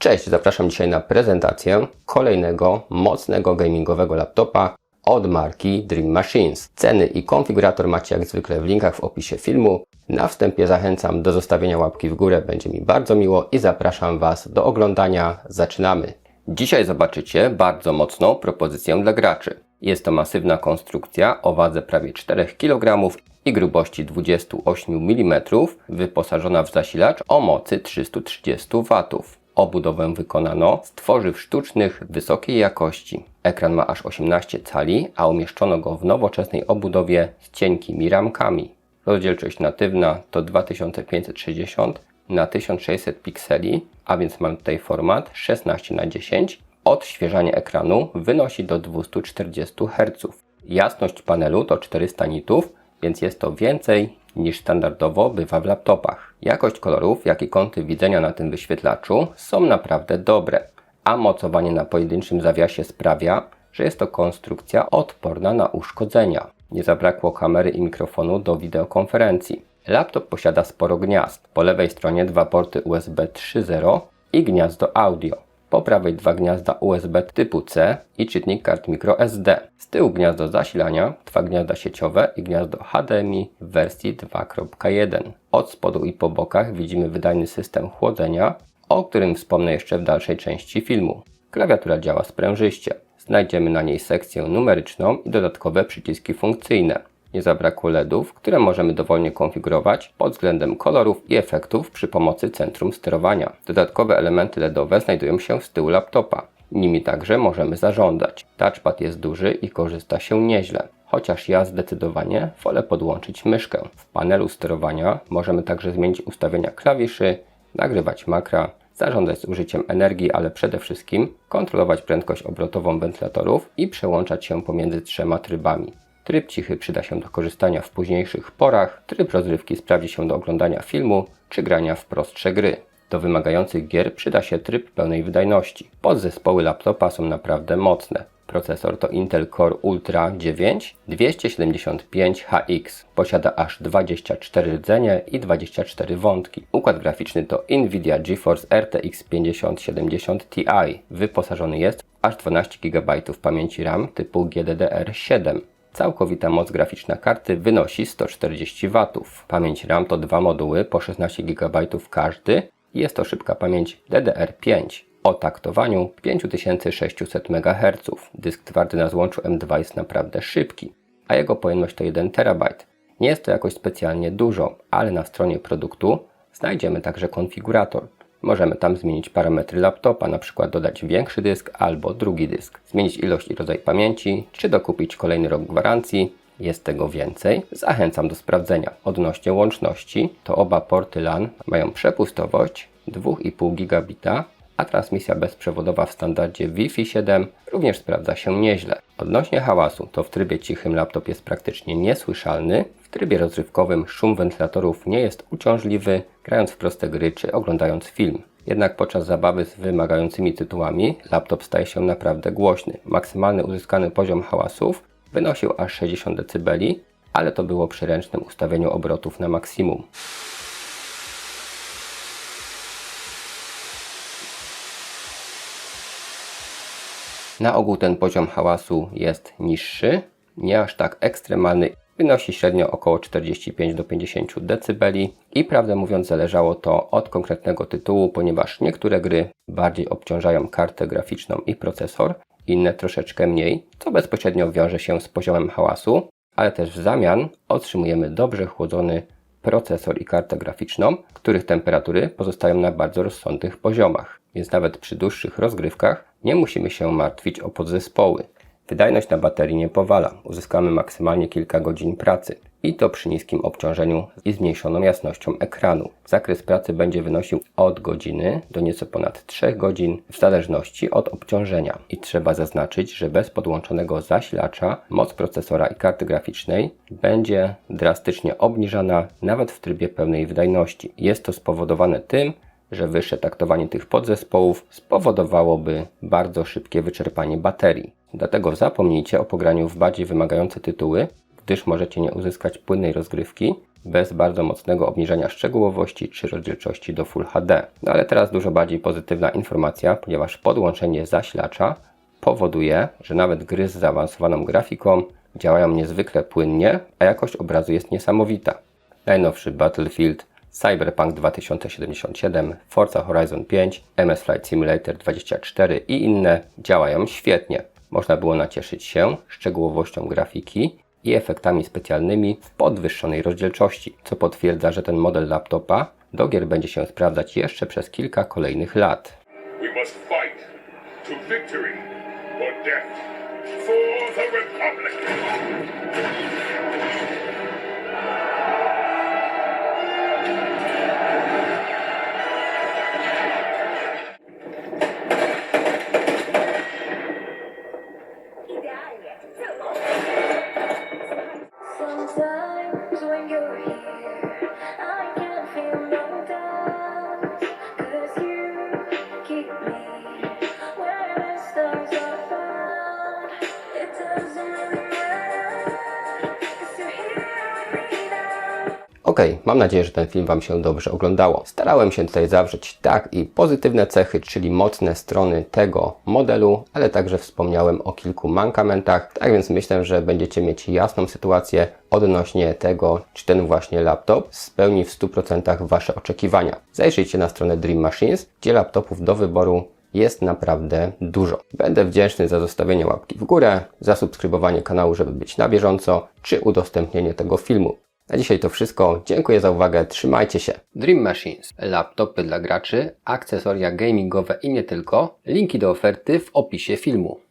Cześć, zapraszam dzisiaj na prezentację kolejnego mocnego gamingowego laptopa od marki Dream Machines. Ceny i konfigurator macie jak zwykle w linkach w opisie filmu. Na wstępie zachęcam do zostawienia łapki w górę, będzie mi bardzo miło i zapraszam Was do oglądania. Zaczynamy! Dzisiaj zobaczycie bardzo mocną propozycję dla graczy. Jest to masywna konstrukcja o wadze prawie 4 kg i grubości 28 mm, wyposażona w zasilacz o mocy 330 W. Obudowę wykonano z tworzyw sztucznych wysokiej jakości. Ekran ma aż 18 cali, a umieszczono go w nowoczesnej obudowie z cienkimi ramkami. Rozdzielczość natywna to 2560 na 1600 pikseli, a więc mam tutaj format 16:10. Odświeżanie ekranu wynosi do 240 Hz. Jasność panelu to 400 nitów, więc jest to więcej niż standardowo bywa w laptopach. Jakość kolorów, jak i kąty widzenia na tym wyświetlaczu są naprawdę dobre, a mocowanie na pojedynczym zawiasie sprawia, że jest to konstrukcja odporna na uszkodzenia. Nie zabrakło kamery i mikrofonu do wideokonferencji. Laptop posiada sporo gniazd. Po lewej stronie 2 porty USB 3.0 i gniazdo audio. Po prawej 2 gniazda USB typu C i czytnik kart microSD. Z tyłu gniazdo zasilania, 2 gniazda sieciowe i gniazdo HDMI w wersji 2.1. Od spodu i po bokach widzimy wydajny system chłodzenia, o którym wspomnę jeszcze w dalszej części filmu. Klawiatura działa sprężyście. Znajdziemy na niej sekcję numeryczną i dodatkowe przyciski funkcyjne. Nie zabrakło LEDów, które możemy dowolnie konfigurować pod względem kolorów i efektów przy pomocy centrum sterowania. Dodatkowe elementy LEDowe znajdują się z tyłu laptopa. Nimi także możemy zarządzać. Touchpad jest duży i korzysta się nieźle. Chociaż ja zdecydowanie wolę podłączyć myszkę. W panelu sterowania możemy także zmienić ustawienia klawiszy, nagrywać makra, zarządzać z użyciem energii, ale przede wszystkim kontrolować prędkość obrotową wentylatorów i przełączać się pomiędzy 3 trybami. Tryb cichy przyda się do korzystania w późniejszych porach, tryb rozrywki sprawdzi się do oglądania filmu czy grania w prostsze gry. Do wymagających gier przyda się tryb pełnej wydajności. Podzespoły laptopa są naprawdę mocne. Procesor to Intel Core Ultra 9 275HX. Posiada aż 24 rdzenie i 24 wątki. Układ graficzny to Nvidia GeForce RTX 5070 Ti. Wyposażony jest w aż 12 GB pamięci RAM typu GDDR7. Całkowita moc graficzna karty wynosi 140 W. Pamięć RAM to 2 moduły po 16 GB każdy i jest to szybka pamięć DDR5 o taktowaniu 5600 MHz. Dysk twardy na złączu M2 jest naprawdę szybki, a jego pojemność to 1 TB. Nie jest to jakoś specjalnie dużo, ale na stronie produktu znajdziemy także konfigurator. Możemy tam zmienić parametry laptopa, np. dodać większy dysk albo drugi dysk, zmienić ilość i rodzaj pamięci, czy dokupić kolejny rok gwarancji. Jest tego więcej. Zachęcam do sprawdzenia. Odnośnie łączności, to oba porty LAN mają przepustowość 2,5 gigabita, a transmisja bezprzewodowa w standardzie Wi-Fi 7 również sprawdza się nieźle. Odnośnie hałasu, to w trybie cichym laptop jest praktycznie niesłyszalny. W trybie rozrywkowym szum wentylatorów nie jest uciążliwy, grając w proste gry czy oglądając film. Jednak podczas zabawy z wymagającymi tytułami laptop staje się naprawdę głośny. Maksymalny uzyskany poziom hałasów wynosił aż 60 dB, ale to było przy ręcznym ustawieniu obrotów na maksimum. Na ogół ten poziom hałasu jest niższy, nie aż tak ekstremalny, wynosi średnio około 45 do 50 dB i prawdę mówiąc zależało to od konkretnego tytułu, ponieważ niektóre gry bardziej obciążają kartę graficzną i procesor, inne troszeczkę mniej, co bezpośrednio wiąże się z poziomem hałasu, ale też w zamian otrzymujemy dobrze chłodzony procesor i kartę graficzną, których temperatury pozostają na bardzo rozsądnych poziomach, więc nawet przy dłuższych rozgrywkach nie musimy się martwić o podzespoły. Wydajność na baterii nie powala, uzyskamy maksymalnie kilka godzin pracy i to przy niskim obciążeniu i zmniejszoną jasnością ekranu. Zakres pracy będzie wynosił od godziny do nieco ponad 3 godzin w zależności od obciążenia. I trzeba zaznaczyć, że bez podłączonego zasilacza moc procesora i karty graficznej będzie drastycznie obniżana nawet w trybie pełnej wydajności. Jest to spowodowane tym, że wyższe taktowanie tych podzespołów spowodowałoby bardzo szybkie wyczerpanie baterii. Dlatego zapomnijcie o pograniu w bardziej wymagające tytuły, gdyż możecie nie uzyskać płynnej rozgrywki bez bardzo mocnego obniżenia szczegółowości czy rozdzielczości do Full HD. No ale teraz dużo bardziej pozytywna informacja, ponieważ podłączenie zasilacza powoduje, że nawet gry z zaawansowaną grafiką działają niezwykle płynnie, a jakość obrazu jest niesamowita. Najnowszy Battlefield, Cyberpunk 2077, Forza Horizon 5, MS Flight Simulator 24 i inne działają świetnie. Można było nacieszyć się szczegółowością grafiki i efektami specjalnymi w podwyższonej rozdzielczości, co potwierdza, że ten model laptopa do gier będzie się sprawdzać jeszcze przez kilka kolejnych lat. We must fight to victory or death for the Republic! Sometimes when you're here, I can feel no doubt, 'cause you keep me where the stars are found. It doesn't really matter, 'cause you're here with me now. Okej, mam nadzieję, że ten film Wam się dobrze oglądało. Starałem się tutaj zawrzeć tak i pozytywne cechy, czyli mocne strony tego modelu, ale także wspomniałem o kilku mankamentach, tak więc myślę, że będziecie mieć jasną sytuację odnośnie tego, czy ten właśnie laptop spełni w 100% Wasze oczekiwania. Zajrzyjcie na stronę Dream Machines, gdzie laptopów do wyboru jest naprawdę dużo. Będę wdzięczny za zostawienie łapki w górę, za subskrybowanie kanału, żeby być na bieżąco, czy udostępnienie tego filmu. Na dzisiaj to wszystko. Dziękuję za uwagę. Trzymajcie się. Dream Machines. Laptopy dla graczy, akcesoria gamingowe i nie tylko. Linki do oferty w opisie filmu.